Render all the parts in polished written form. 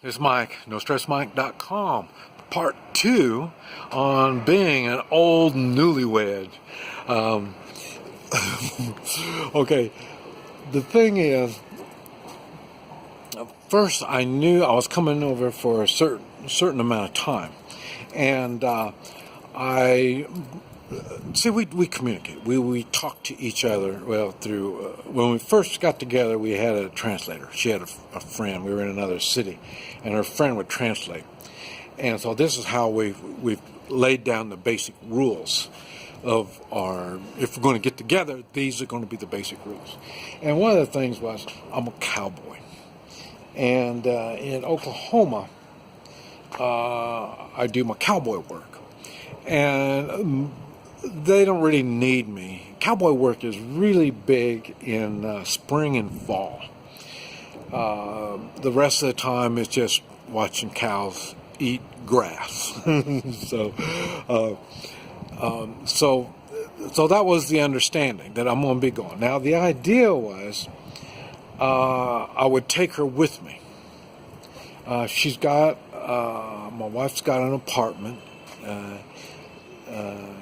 It's Mike, NoStressMike.com, part 2 on being an old newlywed. Okay, the thing is, first I knew I was coming over for a certain amount of time, and we communicate. We talk to each other, well, through, when we first got together, we had a translator. She had a friend. We were in another city, and her friend would translate. And so this is how we've laid down the basic rules of if we're going to get together, these are going to be the basic rules. And one of the things was, I'm a cowboy. And in Oklahoma, I do my cowboy work. And they don't really need me. Cowboy work is really big in spring and fall. The rest of the time is just watching cows eat grass. So that was the understanding, that I'm going to be gone. Now the idea was I would take her with me. She's got my wife's got an apartment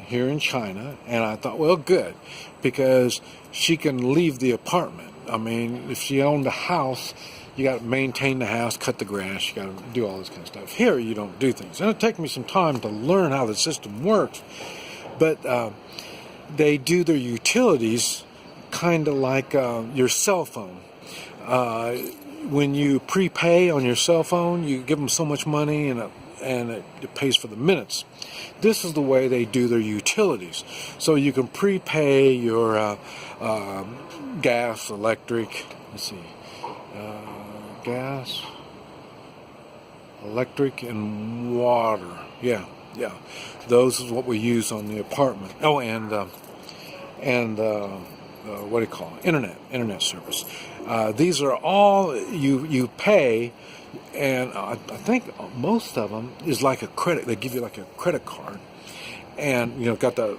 here in China, and I thought, well, good, because she can leave the apartment. I mean, if she owned a house, you got to maintain the house, cut the grass, you got to do all this kind of stuff. Here, you don't do things. And it'll take me some time to learn how the system works, but they do their utilities kind of like your cell phone. When you prepay on your cell phone, you give them so much money, and it pays for the minutes. This is the way they do their utilities. So you can prepay your gas, electric, gas, electric, and water. Yeah. Those is what we use on the apartment. Oh, and what do you call it? Internet service. These are all you pay. And I think most of them is like a credit. They give you like a credit card, and got the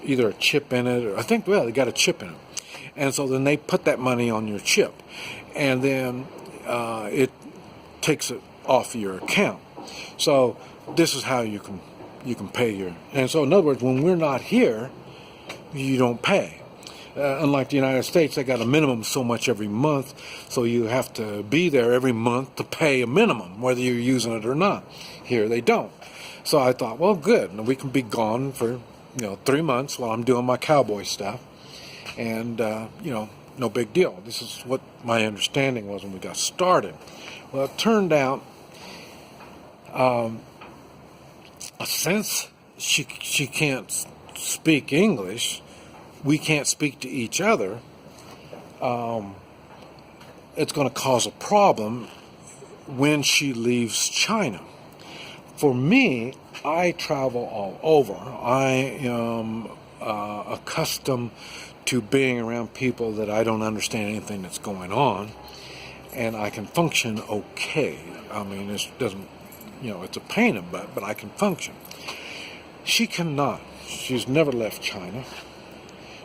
either a chip in it, or I think they got a chip in it. And so then they put that money on your chip, and then it takes it off your account. So this is how you can pay your. And so in other words, when we're not here, you don't pay. Unlike the United States, they got a minimum so much every month, so you have to be there every month to pay a minimum, whether you're using it or not. Here they don't. So I thought, well, good, we can be gone for 3 months while I'm doing my cowboy stuff, and no big deal. This is what my understanding was when we got started. Well, it turned out, since she can't speak English, we can't speak to each other, it's going to cause a problem when she leaves China. For me, I travel all over. I am accustomed to being around people that I don't understand anything that's going on, and I can function okay. I mean, it doesn't, it's a pain in the butt, but I can function. She cannot. She's never left China.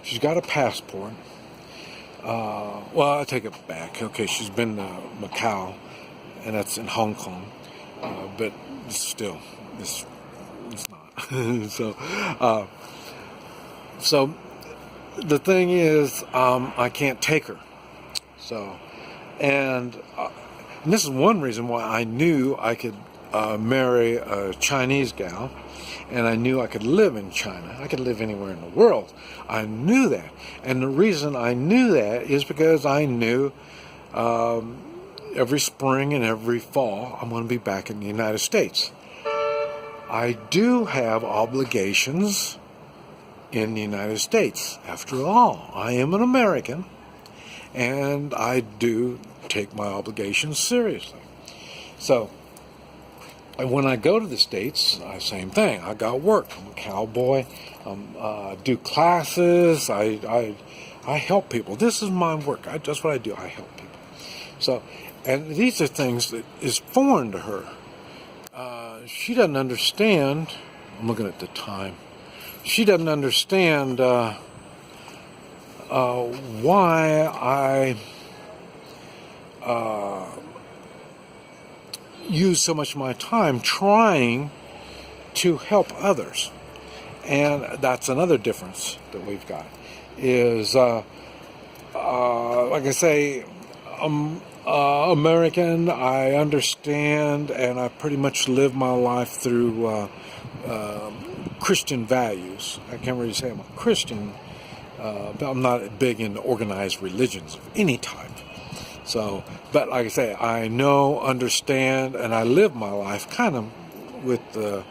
She's got a passport. Well, I take it back. Okay, she's been to Macau, and that's in Hong Kong. But still, it's not. So the thing is, I can't take her. So, and this is one reason why I knew I could marry a Chinese gal. And I knew I could live in China. I could live anywhere in the world. I knew that. And the reason I knew that is because I knew every spring and every fall I'm going to be back in the United States. I do have obligations in the United States. After all, I am an American, and I do take my obligations seriously. So, and when I go to the States, same thing. I got work. I'm a cowboy. I do classes. I help people. This is my work. That's what I do. I help people. So, and these are things that is foreign to her. She doesn't understand. I'm looking at the time. She doesn't understand why I use so much of my time trying to help others. And that's another difference that we've got is, like I say, American, I understand, and I pretty much live my life through Christian values. I can't really say I'm a Christian, but I'm not big into organized religions of any type. So, but like I say, I know, understand, and I live my life kind of with the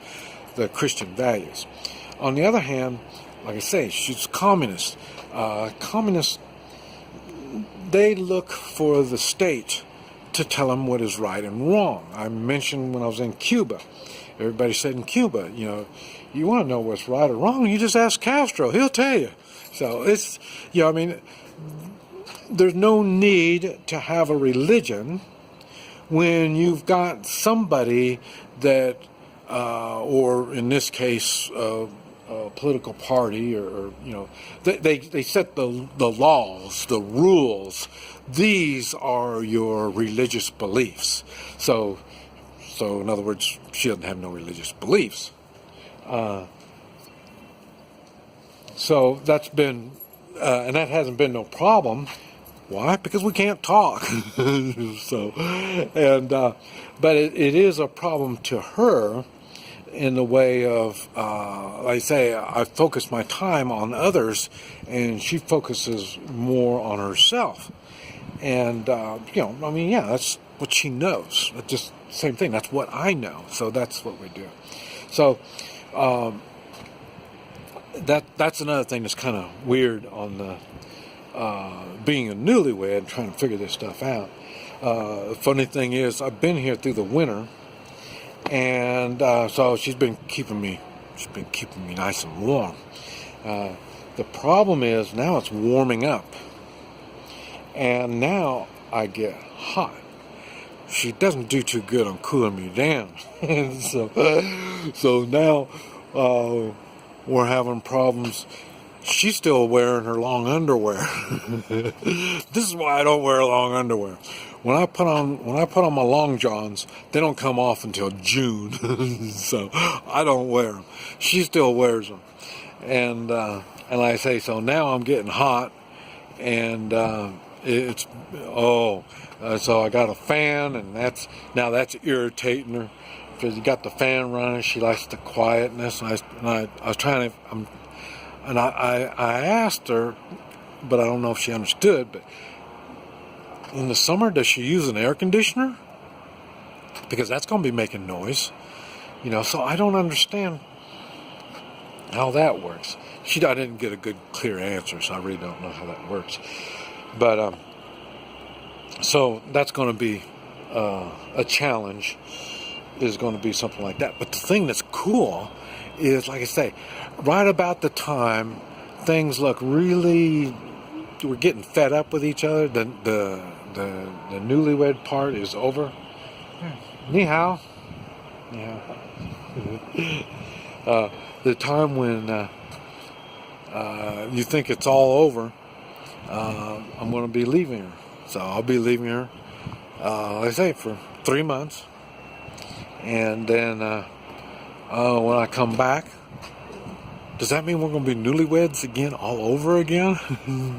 Christian values. On the other hand, like I say, she's communist. Communists, they look for the state to tell them what is right and wrong. I mentioned when I was in Cuba, everybody said in Cuba, you want to know what's right or wrong, you just ask Castro, he'll tell you. So it's, there's no need to have a religion when you've got somebody that, or in this case, a political party, or they set the laws, the rules. These are your religious beliefs. So in other words, she doesn't have no religious beliefs. So that's been, and that hasn't been no problem. Why? Because we can't talk. But it is a problem to her in the way of, like I say, I focus my time on others, and she focuses more on herself. And, that's what she knows. It's just the same thing. That's what I know. So that's what we do. So that's another thing that's kind of weird on the being a newlywed, trying to figure this stuff out. The funny thing is, I've been here through the winter, and so she's been keeping me nice and warm. The problem is now it's warming up, and now I get hot. She doesn't do too good on cooling me down. so now we're having problems. She's still wearing her long underwear. This is why I don't wear long underwear. When I put on my long johns, they don't come off until June. So I don't wear them. She still wears them. And like I say, so now I'm getting hot, and so I got a fan, and that's irritating her, because you got the fan running. She likes the quietness, and I was trying to, I asked her, but I don't know if she understood, but in the summer, does she use an air conditioner? Because that's going to be making noise, so I don't understand how that works. I didn't get a good, clear answer, so I really don't know how that works. But, so that's going to be a challenge, is going to be something like that. But the thing that's cool is, like I say, right about the time things look really, we're getting fed up with each other, the newlywed part is over. Ni hao. The time when you think it's all over, I'm going to be leaving her. So I'll be leaving her, like I say, for 3 months. And then when I come back, does that mean we're going to be newlyweds again, all over again?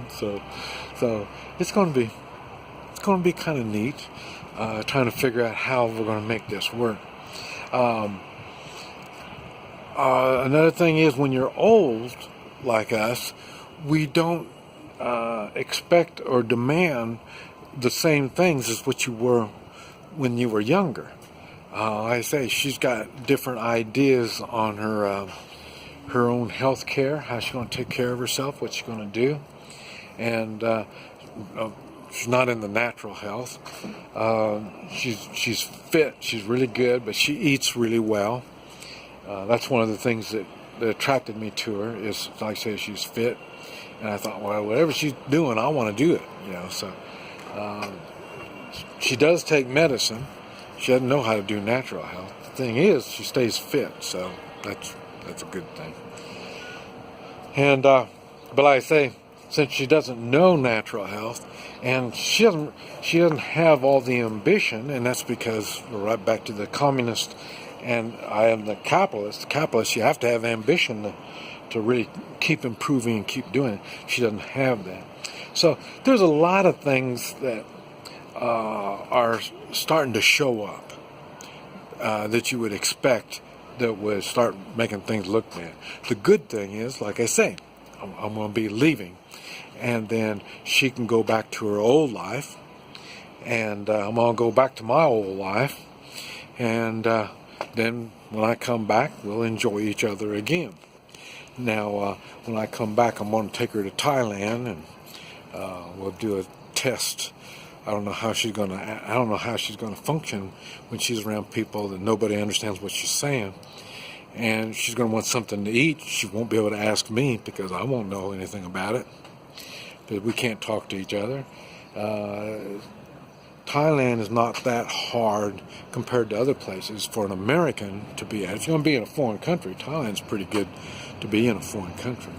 So it's going to be kind of neat, trying to figure out how we're going to make this work. Another thing is, when you're old like us, we don't expect or demand the same things as what you were when you were younger. Like I say, she's got different ideas on her own health care, how she's going to take care of herself, what she's going to do. And she's not in the natural health. She's fit, she's really good, but she eats really well. That's one of the things that attracted me to her, is, like I say, she's fit. And I thought, well, whatever she's doing, I want to do it. So she does take medicine. She doesn't know how to do natural health. The thing is, she stays fit, so that's a good thing. And but like I say, since she doesn't know natural health, and she doesn't have all the ambition, and that's because we're right back to the communist, and I am the capitalist. Capitalist, you have to have ambition to really keep improving and keep doing it. She doesn't have that. So there's a lot of things that are starting to show up that you would expect that would start making things look bad. The good thing is, like I say, I'm going to be leaving, and then she can go back to her old life, and I'm going to go back to my old life, and then when I come back, we'll enjoy each other again. Now, when I come back, I'm going to take her to Thailand, and we'll do a test. I don't know how she's going to function when she's around people that nobody understands what she's saying. And she's going to want something to eat. She won't be able to ask me because I won't know anything about it. But we can't talk to each other. Thailand is not that hard compared to other places for an American to be at. If you're going to be in a foreign country, Thailand's pretty good to be in a foreign country.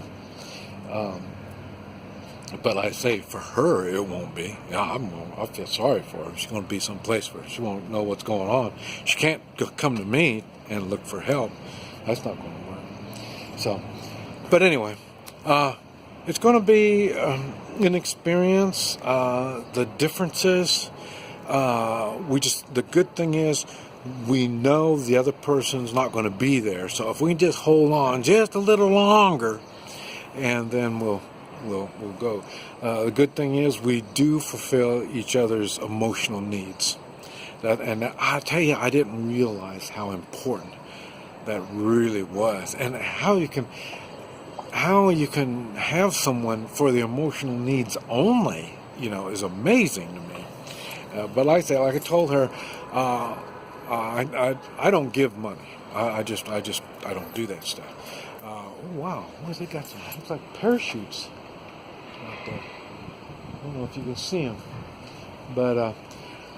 But I say for her, it won't be. I feel sorry for her. She's going to be someplace where she won't know what's going on. She can't come to me and look for help. That's not going to work. So, but anyway, it's going to be an experience. The differences, the good thing is we know the other person's not going to be there. So if we just hold on just a little longer, and then we'll go. The good thing is we do fulfill each other's emotional needs. And I tell you, I didn't realize how important that really was, and how you can have someone for the emotional needs only, is amazing to me. But like I told her, I don't give money. I don't do that stuff. Wow, where's they got some? Looks like parachutes out there. I don't know if you can see them, but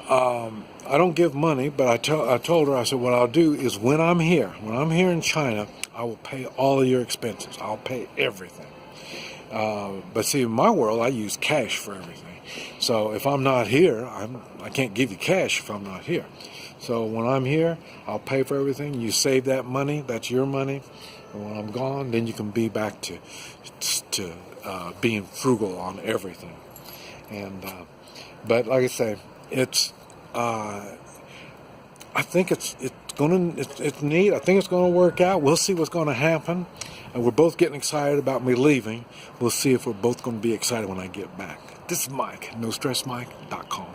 I don't give money. But I told her, I said, what I'll do is when I'm here in China, I will pay all of your expenses. I'll pay everything. But see, in my world, I use cash for everything. So if I'm not here, I can't give you cash if I'm not here. So when I'm here, I'll pay for everything. You save that money, that's your money. And when I'm gone, then you can be back to being frugal on everything. And but like I say, it's I think it's neat. I think it's going to work out. We'll see what's going to happen. And we're both getting excited about me leaving. We'll see if we're both going to be excited when I get back. This is Mike, NoStressMike.com.